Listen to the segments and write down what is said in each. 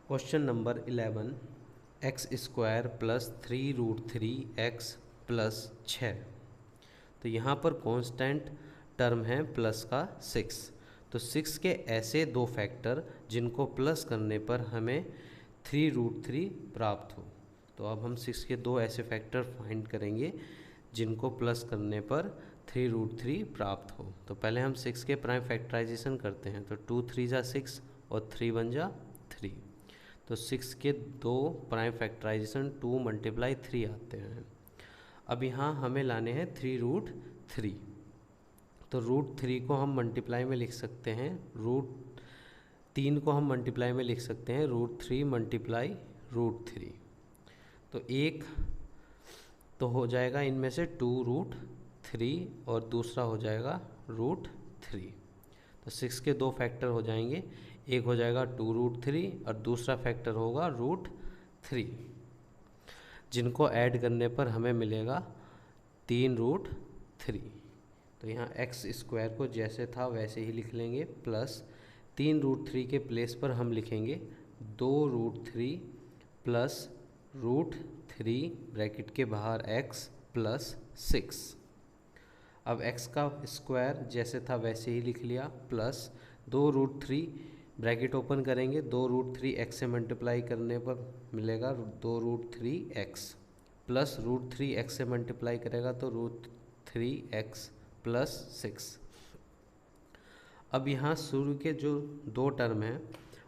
Question number 11 x square plus 3√3 x plus 6। तो यहाँ पर कांस्टेंट टर्म है प्लस का 6। तो 6 के ऐसे दो फैक्टर जिनको प्लस करने पर हमें 3√3 प्राप्त हो। तो अब हम 6 के दो ऐसे फैक्टर फाइंड करेंगे जिनको प्लस करने पर 3√3 प्राप्त हो। तो पहले हम 6 के प्राइम फैक्टराइजेशन करते हैं। तो 2 3 जा 6 और 3 1 जा 3। तो 6 के दो प्राइम फैक्टराइजेशन 2 × 3 आते हैं। अब यहाँ हमें लाने हैं 3√3। तो √3 को हम मल्टीप्लाई में लिख सकते हैं, √3 को हम मल्टीप्लाई में लिख सकते हैं √3 × √3। तो एक तो हो जाएगा इनमें से 2√3 और दूसरा हो जाएगा √3। तो 6 के दो फैक्टर हो जाएंगे, एक हो जाएगा 2√3 और दूसरा फैक्टर होगा √3, जिनको ऐड करने पर हमें मिलेगा 3√3। तो यहाँ एक्स स्क्वायर को जैसे था वैसे ही लिख लेंगे, प्लस 3√3 के प्लेस पर हम लिखेंगे 2√3 प्लस √3 ब्रैकेट के बाहर x प्लस 6। अब x का स्क्वायर जैसे था वैसे ही लिख लिया, प्लस 2√3 ब्रैकेट ओपन करेंगे, 2√3 x से मल्टीप्लाई करने पर मिलेगा 2√3x प्लस √3 x से मल्टीप्लाई करेगा तो √3x प्लस 6। अब यहाँ शुरू के जो दो टर्म हैं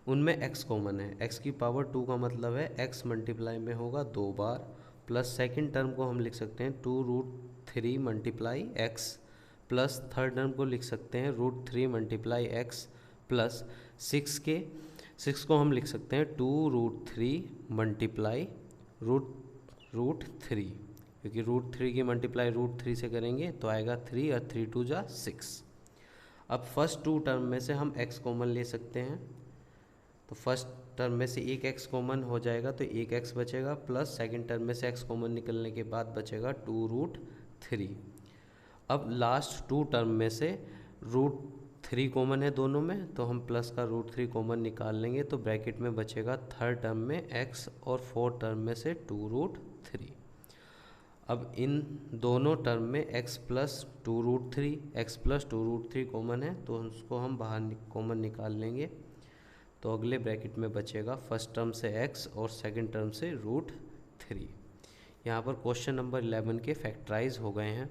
उनमें x कॉमन है। x की पावर 2 का मतलब है x मल्टीप्लाई में होगा 2 बार, प्लस सेकंड टर्म को हम लिख सकते हैं 2√3 × x प्लस थर्ड टर्म को लिख सकते हैं √3 × x प्लस 6 को हम लिख सकते हैं 2√3 √3, क्योंकि √3 की मल्टीप्लाई √3 से करेंगे तो आएगा 3 और 3 2 जा 6। अब फर्स्ट टू टर्म में से हम x कॉमन ले सकते हैं। तो फर्स्ट टर्म में से एक x कॉमन हो जाएगा तो एक x बचेगा, प्लस सेकंड टर्म में से x कॉमन निकलने के बाद बचेगा 2√3। अब लास्ट टू टर्म में से √3 कॉमन है दोनों में, तो हम प्लस का √3 कॉमन निकाल लेंगे तो ब्रैकेट में बचेगा थर्ड टर्म में x और फोर्थ टर्म में से 2√3। अब इन दोनों टर्म में x प्लस 2√3 कॉमन है तो उसको हम बाहर कॉमन निकाल लेंगे। तो अगले ब्रैकेट में बचेगा फर्स्ट टर्म से x और सेकंड टर्म से √3। यहाँ पर क्वेश्चन नंबर 11 के फैक्टराइज हो गए हैं।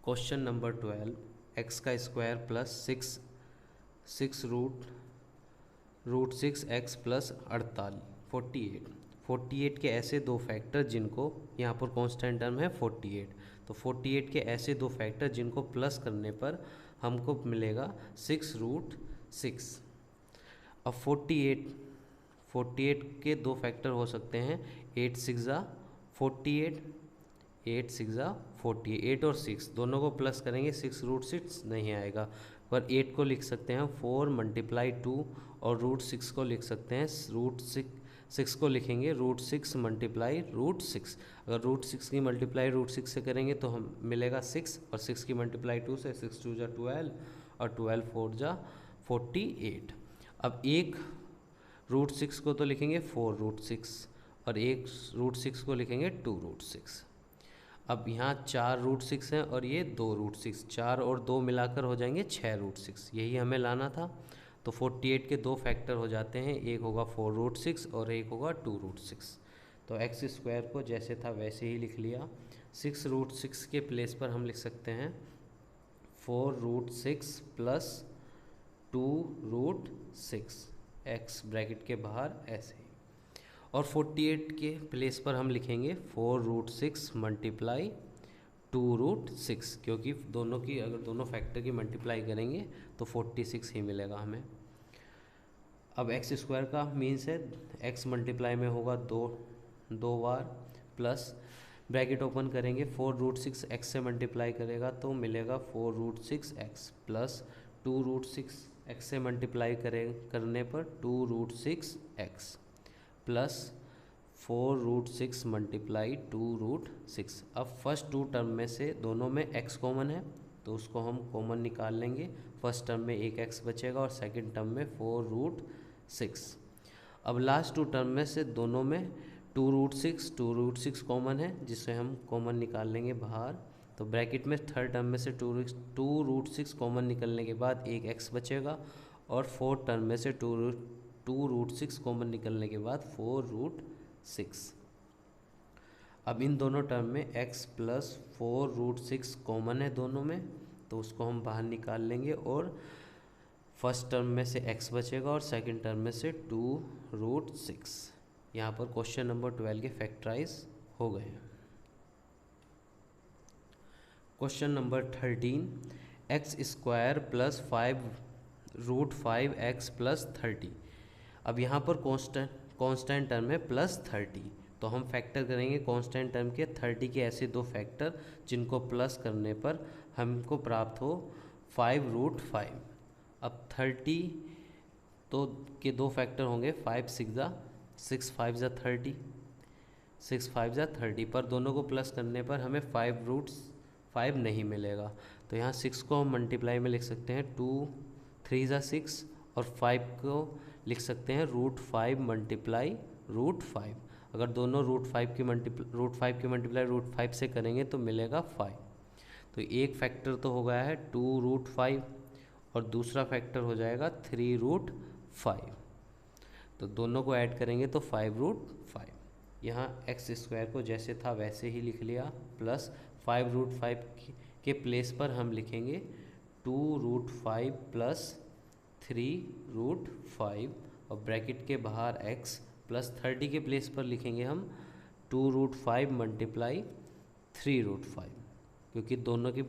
क्वेश्चन नंबर 12 x का स्क्वायर प्लस 6√6x प्लस 48 के ऐसे दो फैक्टर जिनको, यहाँ पर कांस्टेंट टर्म है 48, तो 48 के ऐसे दो फैक्टर जिनको प्लस करने पर हमको मिलेगा 6√6। अब 48 के दो फैक्टर हो सकते हैं 8 6 जा 48, 8 6 जा 48 और 6 दोनों को प्लस करेंगे 6√6 नहीं आएगा, पर 8 को लिख सकते हैं 4 × 2 और √6 को लिख सकते हैं √6 को लिखेंगे √6 × √6। अगर √6 की मल्टीप्लाई √6 से करेंगे तो हम मिलेगा 6 और 6 की मल्टीप्लाई 2 से 6 2 जा 12 और 12 4 जा 48। अब एक √6 को तो लिखेंगे 4√6 और एक √6 को लिखेंगे 2√6। अब यहाँ 4√6 हैं और ये 2√6, 4 और 2 मिलाकर हो जाएंगे 6√6, यही हमें लाना था। तो 48 के दो फैक्टर हो जाते हैं, एक होगा 4√6 और एक होगा 2√6। तो एक्स स्क्वायर को जैसे था वैसे ही लिख लिया। 6√6 के प्लेस पर हम लिख सकते हैं 4√6 प्लस 2√6 एक्स ब्रैकेट के बाहर ऐसे ही। और 48 के प्लेस पर हम लिखेंगे 4√6 × 2√6, क्योंकि दोनों की अगर दोनों फैक्टर की मल्टीप्लाई करेंगे तो 46 ही मिलेगा हमें। अब एक्स स्क्वायर का मीन्स है एक्स मल्टीप्लाई में होगा दो बार, प्लस ब्रैकेट ओपन करेंगे 4√6 एक्स से मल्टीप्लाई करेगा तो मिलेगा 4√6x प्लस 2√6 एक्स से मल्टीप्लाई करने पर 2√6x प्लस 4√6 × 2√6। अब फर्स्ट टू टर्म में से दोनों में x कॉमन है तो उसको हम कॉमन निकाल लेंगे। फर्स्ट टर्म में एक x बचेगा और सेकंड टर्म में 4√6 6। अब लास्ट टू टर्म में से दोनों में 2√6 कॉमन है, जिसे हम कॉमन निकाल लेंगे बाहर। तो ब्रैकेट में थर्ड टर्म में से 2√6 कॉमन निकलने के बाद एक x बचेगा, और फोर्थ टर्म में से 2√6 कॉमन निकलने के बाद 4√6। अब इन दोनों टर्म में x प्लस 4√6 कॉमन है दोनों में, तो उसको हम बाहर निकाल लेंगे, और फर्स्ट टर्म में से x बचेगा और सेकंड टर्म में से 2√6। यहाँ पर क्वेश्चन नंबर 12 के फैक्टराइज हो गए हैं। Question number 13, x² plus 5√5x plus 30। अब यहाँ पर कांस्टेंट टर्म है प्लस 30, तो हम फैक्टर करेंगे कांस्टेंट टर्म के 30 के ऐसे दो फैक्टर जिनको प्लस करने पर हमको प्राप्त हो 5√5। अब 30 तो के दो फैक्टर होंगे 5 6 5 ज़ा 30, 6 5 ज़ा 30, पर दोनों को प्लस करने पर हमें 5√5 नहीं मिलेगा। तो यहाँ 6 को हम मल्टीप्लाई में लिख सकते हैं 2 3 ज़ा 6, और 5 को लिख सकते हैं √5 मल्टीप्लाई √5। अगर दोनों √5 की मल्टीप्लाई √5 से करेंगे तो मिलेगा 5। तो एक फैक्टर तो हो गया है 2√5, और दूसरा फैक्टर हो जाएगा 3√5। तो दोनों को ऐड करेंगे तो 5√5। यहाँ x² को जैसे था वैसे ही लिख लिया, प्लस 5√5 के प्लेस पर हम लिखेंगे 2√5 प्लस 3√5, और ब्रैकेट के बाहर x प्लस 30 के प्लेस पर लिखेंगे हम 2√5 मल्टीप्लाई 3√5, क्योंकि दोनों की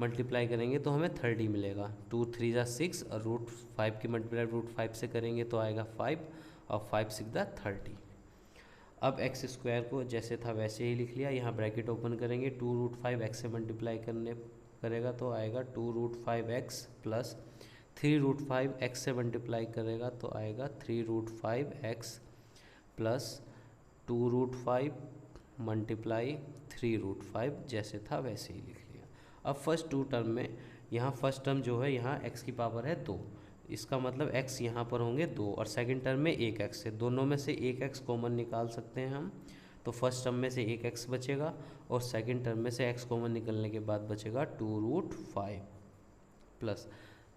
मल्टीप्लाई करेंगे तो हमें 30 मिलेगा। 2 3 ज़ा 6, और √5 की मल्टीप्लाई √5 से करेंगे तो आएगा 5, और 5 6 ज़ा 30। अब x² को जैसे था वैसे ही लिख लिया। यहाँ ब्रैकेट ओपन करेंगे, 2√5 x से मल्टीप्लाई करेगा तो आएगा 2√5x, प्लस 3√5 x से मल्टीप्लाई करेगा तो आएगा 3√5x, प्लस 2√5 मल्टीप्लाई 3√5, जैसे था वैसे ही लिख लिया। अब फर्स्ट टू टर्म में, यहाँ फर्स्ट टर्म जो है यहाँ x की पावर है 2, इसका मतलब x यहाँ पर होंगे 2, और सेकंड टर्म में 1x है। दोनों में से 1x कॉमन निकाल सकते हैं हम, तो फर्स्ट टर्म में से 1x बचेगा, और सेकंड टर्म में से x कॉमन निकलने के बाद बचेगा 2√5, प्लस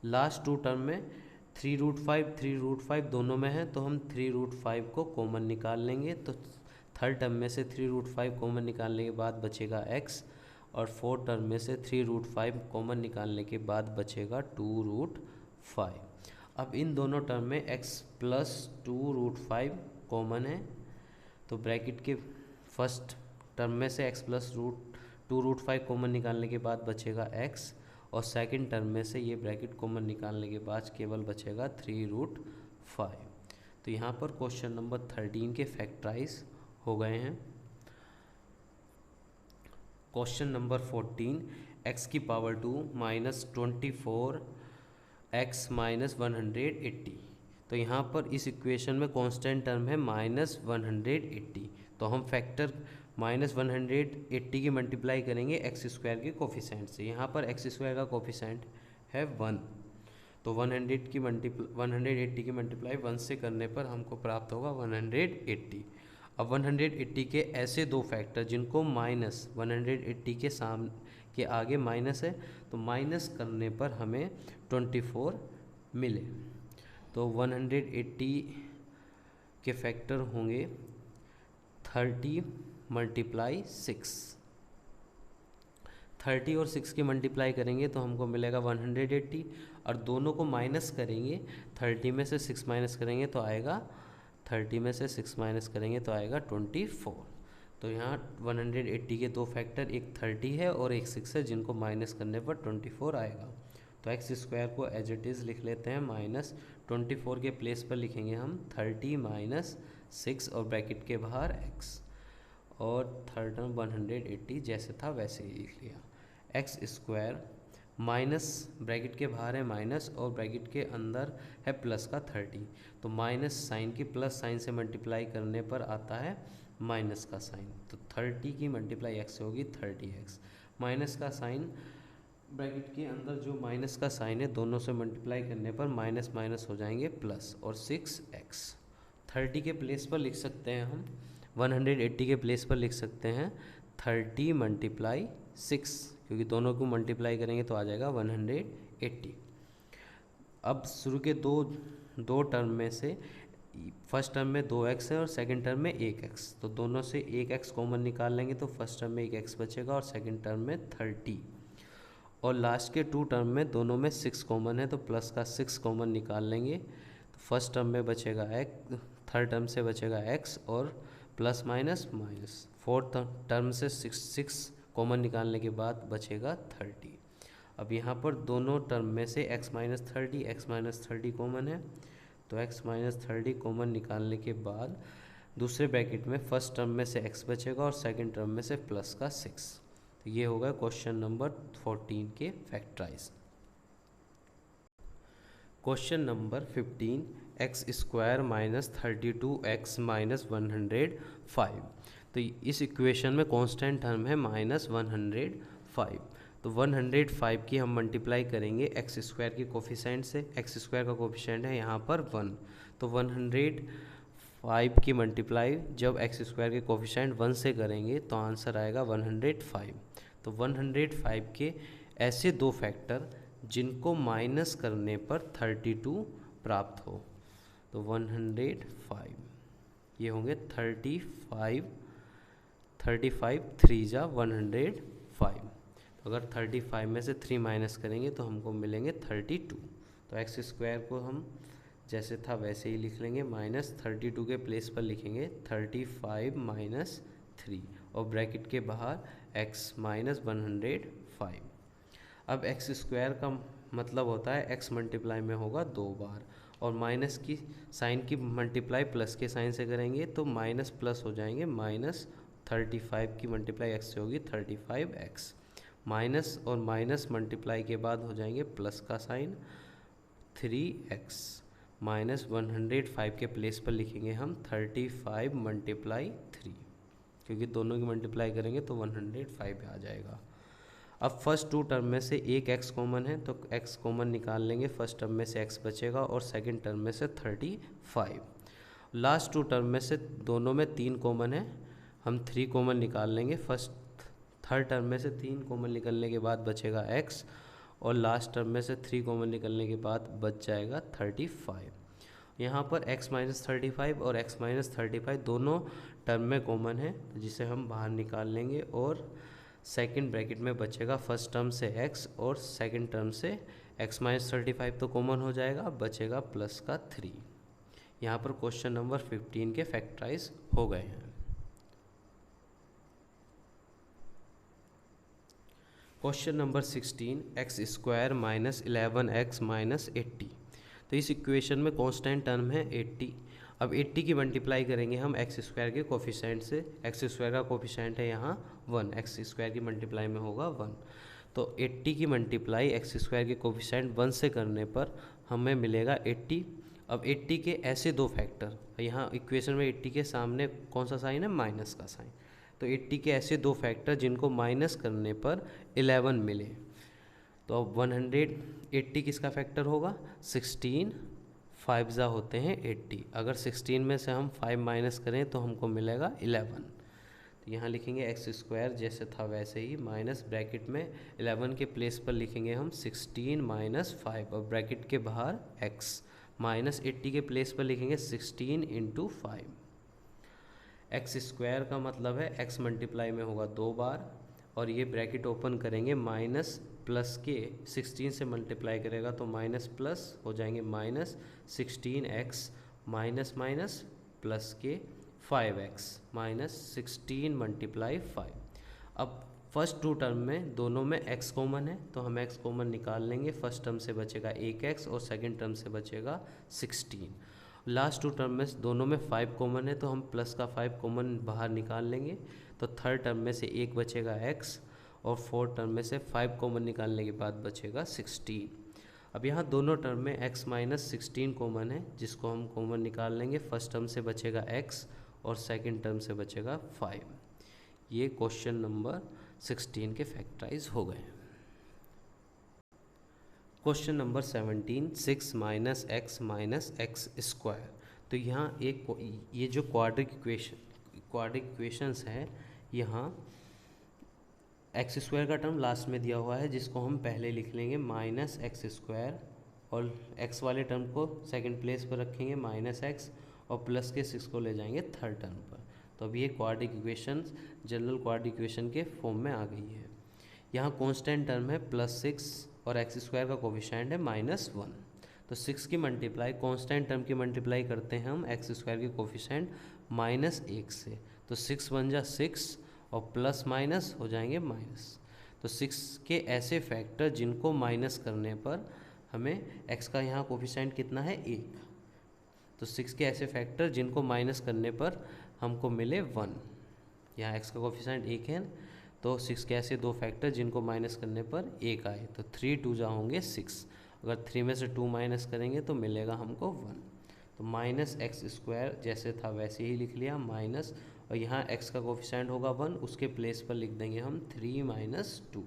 लास्ट टू टर्म में 3√5 दोनों में है, तो हम 3√5 को कॉमन निकाल लेंगे। तो थर्ड टर्म में से 3√5 कॉमन निकालने के बाद बचेगा x, और फोर्थ टर्म में से 3√5 कॉमन निकालने के बाद बचेगा 2√5। अब इन दोनों टर्म में x प्लस 2√5 कॉमन है, तो ब्रैकेट के फर्स्ट टर्म में से x प्लस 2√5 कॉमन निकालने के बाद बचेगा x, और सेकंड टर्म में से ये ब्रैकेट कॉमन निकालने के बाद केवल बचेगा 3√5। तो यहाँ पर क्वेश्चन नंबर 13 के फैक्टराइज हो गए हैं। क्वेश्चन नंबर 14, x की पावर 2 माइनस 24x माइनस 180। तो यहाँ पर इस इक्वेशन में कांस्टेंट टर्म है -180, तो हम फैक्टर -180 की मल्टीप्लाई करेंगे x² के कोफिशेंट से। यहाँ पर x² का कोफिशेंट है 1, तो 180 की मल्टीप्लाई 1 से करने पर हमको प्राप्त होगा 180। अब 180 के ऐसे दो फैक्टर जिनको -180 के आगे माइनस है, तो माइनस करने पर हमें 24 मिले। तो 180 के फैक्टर होंगे 30 मल्टीप्लाई 6। 30 और 6 की मल्टीप्लाई करेंगे तो हमको मिलेगा 180, और दोनों को माइनस करेंगे, 30 में से 6 माइनस करेंगे तो आएगा 30 में से 6 माइनस करेंगे तो आएगा 24। तो यहाँ 180 के दो फैक्टर, एक 30 है और एक 6 है, जिनको माइनस करने पर 24 आएगा। तो x² को एज इट इज़ लिख लेते हैं, -24 के प्लेस पर लिखेंगे हम 30 माइनस 6, और ब्रैकेट के बाहर x, और थर्ड टर्म 180 जैसे था वैसे ही लिख लिया। x² माइनस ब्रैकेट के बाहर है माइनस, और ब्रैकेट के अंदर है प्लस का 30, तो माइनस साइन की प्लस साइन से मल्टीप्लाई करने पर आता है माइनस का साइन। तो 30 की मल्टीप्लाई x से होगी 30x, माइनस का साइन ब्रैकेट के अंदर जो माइनस का साइन है दोनों से मल्टीप्लाई करने पर माइनस माइनस हो जाएंगे प्लस, और 6x 30 के प्लेस पर लिख सकते हैं हम, 180 के प्लेस पर लिख सकते हैं 30 मल्टीप्लाई 6, क्योंकि दोनों को मल्टीप्लाई करेंगे तो आ जाएगा 180। अब शुरू के दो टर्म में से फर्स्ट टर्म में 2x है और सेकंड टर्म में 1x, तो दोनों से 1x कॉमन निकाल लेंगे तो फर्स्ट टर्म में 1x बचेगा और सेकंड टर्म में 30, और लास्ट के 2 टर्म में दोनों में 6 कॉमन है तो प्लस का 6 कॉमन निकाल लेंगे, तो फर्स्ट टर्म में बचेगा x, थर्ड टर्म से बचेगा x और plus minus minus, fourth term से 6 कॉमन निकालने के बाद बचेगा 30। अब यहाँ पर दोनों टर्म में से x माइनस 30 कॉमन है, तो x माइनस 30 कॉमन निकालने के बाद दूसरे ब्रैकेट में फर्स्ट टर्म में से x बचेगा और सेकंड टर्म में से प्लस का 6। तो ये होगा क्वेश्चन नंबर 14 के factorize. Question number 15, x square minus 32x minus 105। तो इस इक्वेशन में कांस्टेंट टर्म है माइनस 105, तो 105 की हम मल्टीप्लाई करेंगे एक्स स्क्वायर के कोफिशेंट से। एक्स स्क्वायर का कोफिशेंट है यहाँ पर 1, तो 105 की मल्टीप्लाई जब एक्स स्क्वायर के कोफिशेंट 1 से करेंगे तो आंसर आएगा 105। तो 105 के ऐसे दो फैक्टर जिनको माइनस करने पर 32 प्राप्त हो, तो 105 ये होंगे 35 3 जा 105। तो अगर 35 में से 3 माइनस करेंगे तो हमको मिलेंगे 32। तो एक्स स्क्वायर को हम जैसे था वैसे ही लिख लेंगे, माइनस 32 के प्लेस पर लिखेंगे 35 माइनस 3 और ब्रैकेट के बाहर x माइनस 105। अब एक्स स्क्वायर का मतलब होता है x मल्टीप्लाई में होगा 2 बार, और माइनस की साइन की मल्टीप्लाई प्लस के साइन से करेंगे तो माइनस प्लस हो जाएंगे, माइनस 35 की मल्टीप्लाई x से होगी 35x, माइनस और माइनस मल्टीप्लाई के बाद हो जाएंगे प्लस का साइन 3x, माइनस 105 के प्लेस पर लिखेंगे हम 35 मल्टीप्लाई 3, क्योंकि दोनों की मल्टीप्लाई करेंगे तो 105 आ जाएगा। अब फर्स्ट 2 टर्म में से एक x कॉमन है तो x कॉमन निकाल लेंगे, फर्स्ट टर्म में से x बचेगा और सेकंड टर्म में से 35। लास्ट 2 टर्म में से दोनों में 3 कॉमन है, हम 3 कॉमन निकाल लेंगे, थर्ड टर्म में से 3 कॉमन निकलने के बाद बचेगा x, और लास्ट टर्म में से 3 कॉमन निकलने के बाद बच जाएगा 35। यहाँ पर x माइनस 35 और x माइनस 35 दोनों टर्म में कॉमन है, जिसे हम बाहर निकाल लेंगे, और सेकंड ब्रैकेट में बचेगा फर्स्ट टर्म से x और सेकंड टर्म से x माइनस 35 तो कॉमन हो जाएगा, बचेगा प्लस का 3। यहाँ पर क्वेश्चन नंबर 15 के फैक्टराइज हो गए हैं। Question number 16, x square minus 11x minus 80। तो इस इक्वेशन में कांस्टेंट टर्म है 80। अब 80 की मल्टीप्लाई करेंगे हम एक्स स्क्वायर के कोफिशेंट से। एक्स स्क्वायर का कोफिशेंट है यहाँ 1, एक्स स्क्वायर की मल्टीप्लाई में होगा 1, तो 80 की मल्टीप्लाई एक्स स्क्वायर के कोफिशेंट 1 से करने पर हमें मिलेगा 80। अब 80 के ऐसे दो फैक्टर, यहाँ इक्वेशन में 80 के सामने कौन सा साइन है, माइनस का साइन, तो 80 के ऐसे दो फैक्टर जिनको माइनस करने पर 11 मिले, तो अब 180 किसका फैक्टर होगा, 16, 5 जा होते हैं 80, अगर 16 में से हम 5 माइनस करें तो हमको मिलेगा 11। तो यहाँ लिखेंगे एक्स स्क्वायर जैसे था वैसे ही, माइनस ब्रैकेट में 11 के प्लेस पर लिखेंगे हम 16 माइनस 5 और ब्रैकेट के बाहर x, माइनस 80 के प्लेस पर लिखेंगे 16 इंटू 5। एक्स स्क्वायर का मतलब है x मल्टीप्लाई में होगा 2 बार, और ये ब्रैकेट ओपन करेंगे, माइनस प्लस के 16 से मल्टीप्लाई करेगा तो माइनस प्लस हो जाएंगे, minus 16x minus minus plus के 5x माइनस 16 मल्टीप्लाई 5। अब फर्स्ट 2 टर्म में दोनों में x कॉमन है तो हम x कॉमन निकाल लेंगे, फर्स्ट टर्म से बचेगा 1x और सेकंड टर्म से बचेगा 16। लास्ट 2 टर्म में दोनों में 5 कॉमन है तो हम प्लस का 5 कॉमन बाहर निकाल लेंगे, तो थर्ड टर्म में से 1 बचेगा x और फोर्थ टर्म में से 5 कॉमन निकालने के बाद बचेगा 16। अब यहाँ दोनों टर्म में x माइनस 16 कॉमन है, जिसको हम कॉमन निकाल लेंगे, फर्स्ट टर्म से बचेगा x और सेकंड टर्म से बचेगा 5। ये क्वेश्चन नंबर 16 के फैक्टराइज हो गए। Question number 17, 6 minus x square. तो यहाँ एक ये जो क्वाड्रिक इक्वेशंस है, यहाँ एक्स स्क्वायर का टर्म लास्ट में दिया हुआ है जिसको हम पहले लिख लेंगे माइनस एक्स स्क्वायर, और एक्स वाले टर्म को सेकंड प्लेस पर रखेंगे माइनस एक्स, और प्लस के 6 को ले जाएंगे थर्ड टर्म पर। तो अब ये quadric equation general quadric equation के फॉर्म में आ गई है। यहाँ कांस्टेंट टर्म है +6 और एक्स स्क्वायर का कोफिशिएंट है -1। तो 6 की मल्टीप्लाई कांस्टेंट टर्म की मल्टीप्लाई करते हैं हम एक्स स्क्वायर के कोफिशिएंट -1 से। तो 6 बन जा 6 और प्लस माइनस हो जाएंगे माइनस। तो 6 के ऐसे फैक्टर जिनको माइनस करने पर हमें x का यहाँ कोफिशिएंट कितना है 1। तो 6 के ऐसे फैक्टर जिनको माइनस करने पर हमको मिले 1। यहाँ x का कोफिशिएंट 1 है, तो 6 के ऐसे दो फैक्टर जिनको माइनस करने पर 1 आए। तो 3 2 जा होंगे 6, अगर 3 में से 2 माइनस करेंगे तो मिलेगा हमको 1। तो माइनस एक्स स्क्वायर जैसे था वैसे ही लिख लिया माइनस, और यहाँ x का कोफिशिएंट होगा 1, उसके प्लेस पर लिख देंगे हम 3 - 2,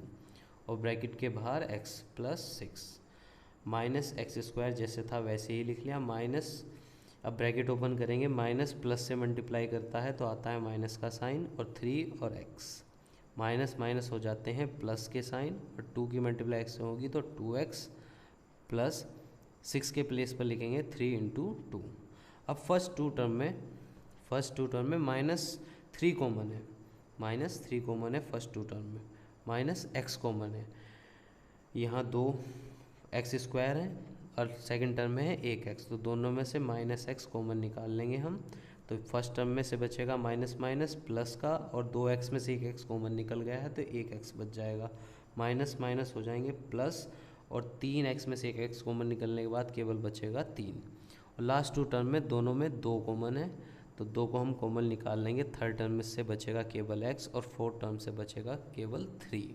और ब्रैकेट के बाहर x + 6। माइनस एक्स स्क्वायर जैसे था वैसे ही लिख लिया माइनस, अब ब्रैकेट ओपन करेंगे, माइनस प्लस से मल्टीप्लाई करता है तो आता है माइनस का साइन, और 3 और x माइनस माइनस हो जाते हैं प्लस के साइन, और 2 की मल्टीप्लाई x से होगी तो 2x प्लस 6 के प्लेस पर लिखेंगे 3 × 2। अब फर्स्ट टू टर्म में -3 कॉमन है, -3 कॉमन है फर्स्ट टू टर्म में, माइनस x कॉमन है। यहाँ 2 एक्स स्क्वायर है और सेकंड टर्म में है 1x, तो दोनों में से -x कॉमन निकाल लेंगे हम। तो फर्स्ट टर्म में से बचेगा माइनस माइनस प्लस का, और 2x में से 1x कॉमन निकल गया है तो 1x बच जाएगा, माइनस माइनस हो जाएंगे प्लस, और 3x में से 1x कॉमन निकलने के बाद केवल बचेगा 3। और लास्ट टू टर्म में दोनों में 2 कॉमन है, तो 2 को हम कॉमन निकाल लेंगे। थर्ड टर्म में से बचेगा केवल x, और फोर्थ टर्म से बचेगा केवल 3।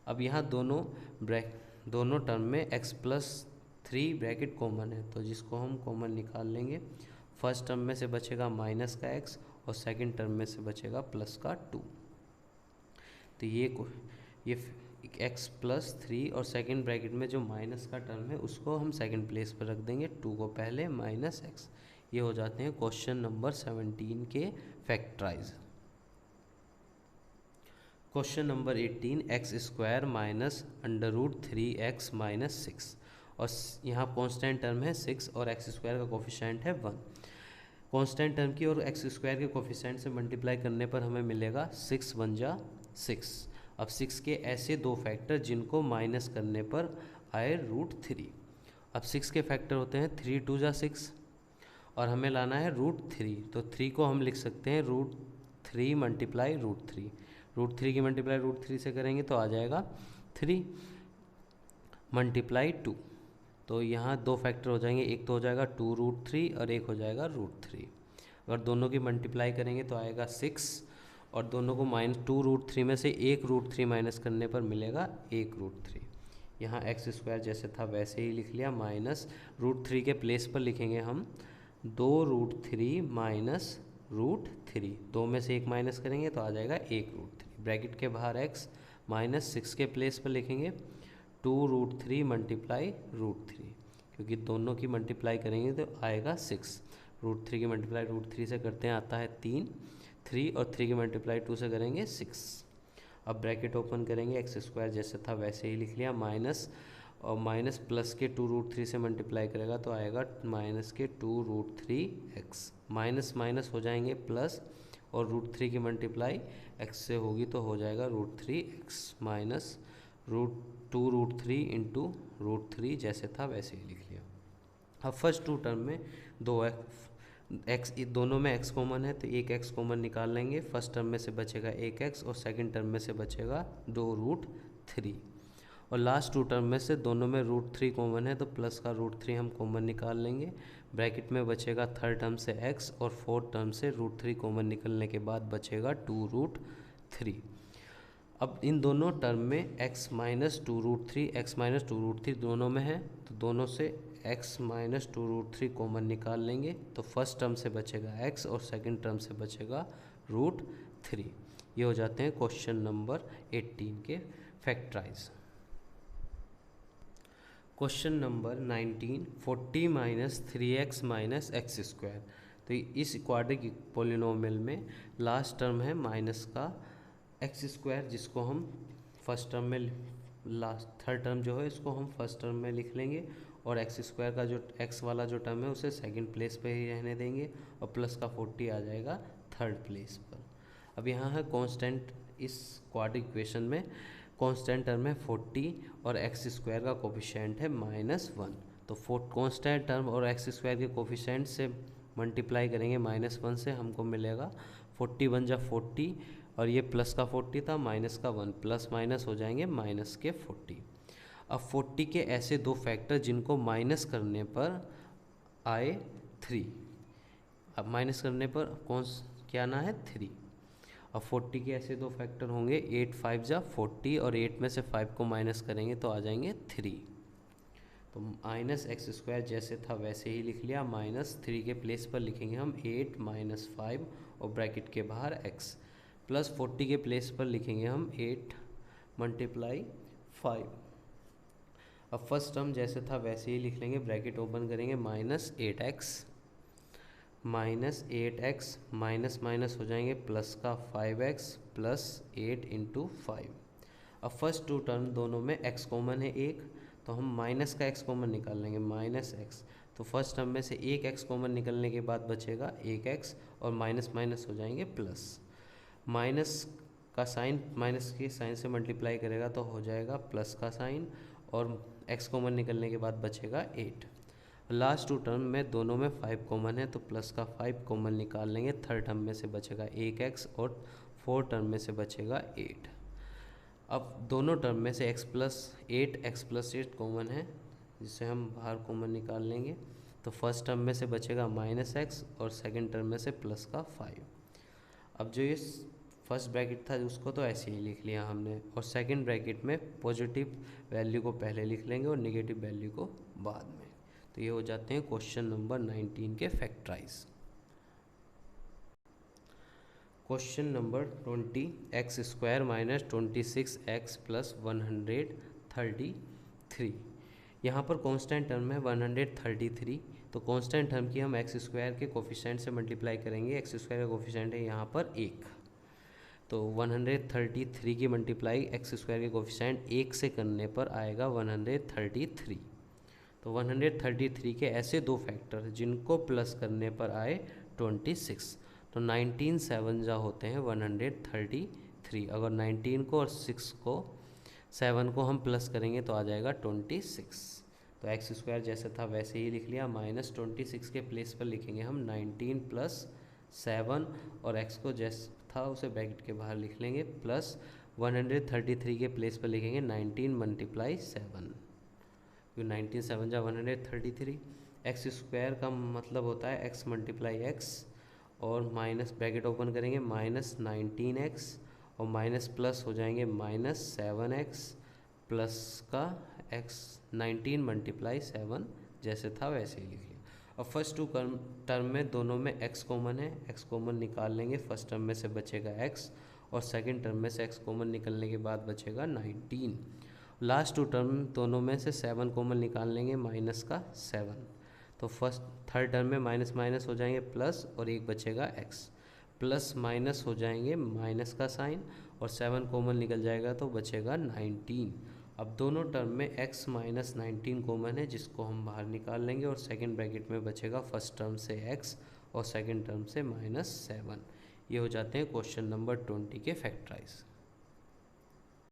अब यहाँ दोनों टर्म में x + 3 ब्रैकेट कॉमन है, तो जिसको हम कॉमन निकाल लेंगे। फर्स्ट टर्म में से बचेगा माइनस का x, और सेकंड टर्म में से बचेगा प्लस का 2। तो ये x + 3 और सेकंड ब्रैकेट में जो माइनस का टर्म है उसको हम सेकंड प्लेस पर रख देंगे, 2 को पहले -x। ये हो जाते हैं क्वेश्चन नंबर 17 के factorize. Question number 18, x² - √3x - 6, और यहाँ कांस्टेंट टर्म है 6 और x स्क्वायर का कोफिशिएंट है 1। कांस्टेंट टर्म की और x स्क्वायर के कोफिशिएंट से मल्टीप्लाई करने पर हमें मिलेगा 6 बन जा 6। अब 6 के ऐसे दो फैक्टर जिनको माइनस करने पर आए √3। अब 6 के फैक्टर होते हैं 3 2 जा 6, और हमें लाना है √3। तो 3 को हम लिख सकते हैं √3 × √3। √3 की मल्टीप्लाई √3 से करेंगे तो आ जाएगा 3 × 2। तो यहाँ दो फैक्टर हो जाएंगे, एक तो हो जाएगा 2√3 और एक हो जाएगा √3। अगर दोनों की मल्टीप्लाई करेंगे तो आएगा 6, और दोनों को -2√3 में से एक √3 माइनस करने पर मिलेगा 1√3। यहाँ x² जैसे था वैसे ही लिख लिया, माइनस √3 के प्लेस पर लिखेंगे हम 2√3 - √3। 2 में से एक माइनस करेंगे तो आ जाएगा 1√3। ब्रैकेट के बाहर x, -6 के प्लेस पर लिखेंगे 2√3 × √3, क्योंकि दोनों की मल्टीप्लाई करेंगे तो आएगा 6। √3 की मल्टीप्लाई √3 से करते हैं आता है 3 और 3 की मल्टीप्लाई 2 से करेंगे 6। अब ब्रैकेट ओपन करेंगे, x² जैसे था वैसे ही लिख लिया, माइनस और माइनस प्लस के 2√3 से मल्टीप्लाई करेगा तो आएगा माइनस के 2√3x। माइनस माइनस हो जाएंगे प्लस, और √3 की मल्टीप्लाई x से होगी तो हो जाएगा √3x माइनस √2√3 × √3 जैसे था वैसे ही लिख लिया। अब फर्स्ट टू टर्म में x दोनों में x कॉमन है तो एक x कॉमन निकाल लेंगे। फर्स्ट टर्म में से बचेगा 1x और सेकंड टर्म में से बचेगा 2√3, और लास्ट टू टर्म में से दोनों में √3 कॉमन है तो प्लस का √3 हम कॉमन निकाल लेंगे। ब्रैकेट में बचेगा थर्ड टर्म से x, और फोर्थ टर्म से √3 कॉमन निकलने के बाद बचेगा 2√3। अब इन दोनों टर्म में x - 2√3 दोनों में है, तो दोनों से x - 2√3 कॉमन निकाल लेंगे। तो फर्स्ट टर्म से बचेगा x और सेकंड टर्म से बचेगा √3। ये हो जाते हैं क्वेश्चन नंबर 18 के factorize. Question number 19, 40 minus 3x माइनस एक्स स्क्वायर। तो इस क्वाड्रिक पोलिनोमियल में लास्ट टर्म है माइनस का एक्स स्क्वायर, जिसको हम फर्स्ट टर्म में, लास्ट थर्ड टर्म जो है इसको हम फर्स्ट टर्म में लिख लेंगे, और एक्स स्क्वायर का जो एक्स वाला जो टर्म है उसे सेकंड प्लेस पे ही रहने देंगे, और प्लस का 40 आ जाएगा थर्ड प्लेस पर। अब यहाँ है कांस्टेंट, इस क्वाड्रिक इक्वेशन में कांस्टेंट टर्म है 40 और एक्स स्क्वायर का कोफिशिएंट है -1। तो कांस्टेंट टर्म और एक्स स्क्वायर के कोफिशिएंट से मल्टीप्लाई करेंगे -1 से, हमको मिलेगा 40 1 जा 40, और ये प्लस का 40 था, माइनस का 1, प्लस माइनस हो जाएंगे माइनस के 40। अब 40 के ऐसे दो फैक्टर जिनको माइनस करने पर आए 3। अब माइनस करने पर क्या आना है 3। अब 40 के ऐसे दो फैक्टर होंगे 8 5 जा 40, और 8 में से 5 को माइनस करेंगे तो आ जाएंगे 3। तो माइनस एक्स स्क्वायर जैसे था वैसे ही लिख लिया, -3 के प्लेस पर लिखेंगे हम 8 - 5 और ब्रैकेट के बाहर x, प्लस 40 के प्लेस पर लिखेंगे हम 8 × 5। अब फर्स्ट टर्म जैसे था वैसे ही लिख लेंगे, ब्रैकेट ओपन करेंगे, -8x माइनस माइनस हो जाएंगे, प्लस का 5x प्लस 8 × 5। अब फर्स्ट टू टर्म दोनों में x कॉमन है एक, तो हम माइनस का x कॉमन निकाल लेंगे, -x। तो फर्स्ट टर्म में से एक x कॉमन निकलने के बाद बचेगा 1x, और माइनस माइनस हो जाएंगे प्लस। माइनस का साइन माइनस के साइन से मल्टीप्लाई करेगा तो हो जाएगा प्लस का साइन, और x कॉमन निकलने के बाद बचेगा 8। लास्ट टू टर्म में दोनों में 5 कॉमन है, तो प्लस का 5 कॉमन निकाल लेंगे, थर्ड टर्म में से बचेगा 1x, और फोर्थ टर्म में से बचेगा 8। अब दोनों टर्म में से x + 8 कॉमन है, जिसे हम बाहर कॉमन निकाल लेंगे, तो फर्स्ट टर्म में से बचेगा -x, और सेकंड टर्म में से प्लस का 5। अब जो ये फर्स्ट ब्रैकेट था उसको तो ऐसे ही लिख लिया हमने, और सेकंड ब्रैकेट में पॉजिटिव वैल्यू को पहले लिख लेंगे और नेगेटिव वैल्यू को बाद में। तो ये हो जाते हैं क्वेश्चन नंबर 19 के factorize. Question number 20, x² - 26x + 133। यहाँ पर कांस्टेंट टर्म है 133, तो कांस्टेंट टर्म की हम x² के कोफिशिएंट से मल्टीप्लाई करेंगे। x² का कोफिशिएंट है यहाँ पर 1, तो 133 की मल्टीप्लाई x² के कोफिशिएंट 1 से करने पर आएगा 133। तो 133 के ऐसे दो फैक्टर जिनको प्लस करने पर आए 26, तो 19 7 जा होते हैं 133। अगर 19 को और 7 को हम प्लस करेंगे तो आ जाएगा 26। तो x² जैसे था वैसे ही लिख लिया, -26 के प्लेस पर लिखेंगे हम 19 + 7, और x को जैसे था उसे ब्रैकेट के बाहर लिख लेंगे, प्लस 133 के प्लेस पर लिखेंगे 19 × 7, 19 7 जा 133। x² का मतलब होता है x × x, और माइनस ब्रैकेट ओपन करेंगे -19x, और माइनस प्लस हो जाएंगे -7x, प्लस का x 19 × 7 जैसे था वैसे ही लिख लिया। अब फर्स्ट टू टर्म में दोनों में x कॉमन है, x कॉमन निकाल लेंगे, फर्स्ट टर्म में से बचेगा x, और सेकंड टर्म में से x कॉमन निकलने के बाद बचेगा 19। लास्ट टू टर्म दोनों में से 7 कॉमन निकाल लेंगे, माइनस का 7, तो थर्ड टर्म में माइनस माइनस हो जाएंगे प्लस, और एक बचेगा x, प्लस माइनस हो जाएंगे माइनस का साइन, और 7 कॉमन निकल जाएगा तो बचेगा 19। अब दोनों टर्म में x - 19 कॉमन है, जिसको हम बाहर निकाल लेंगे, और सेकंड ब्रैकेट में बचेगा फर्स्ट टर्म से x और सेकंड टर्म से -7। ये हो जाते हैं क्वेश्चन नंबर 20 के फैक्टराइज।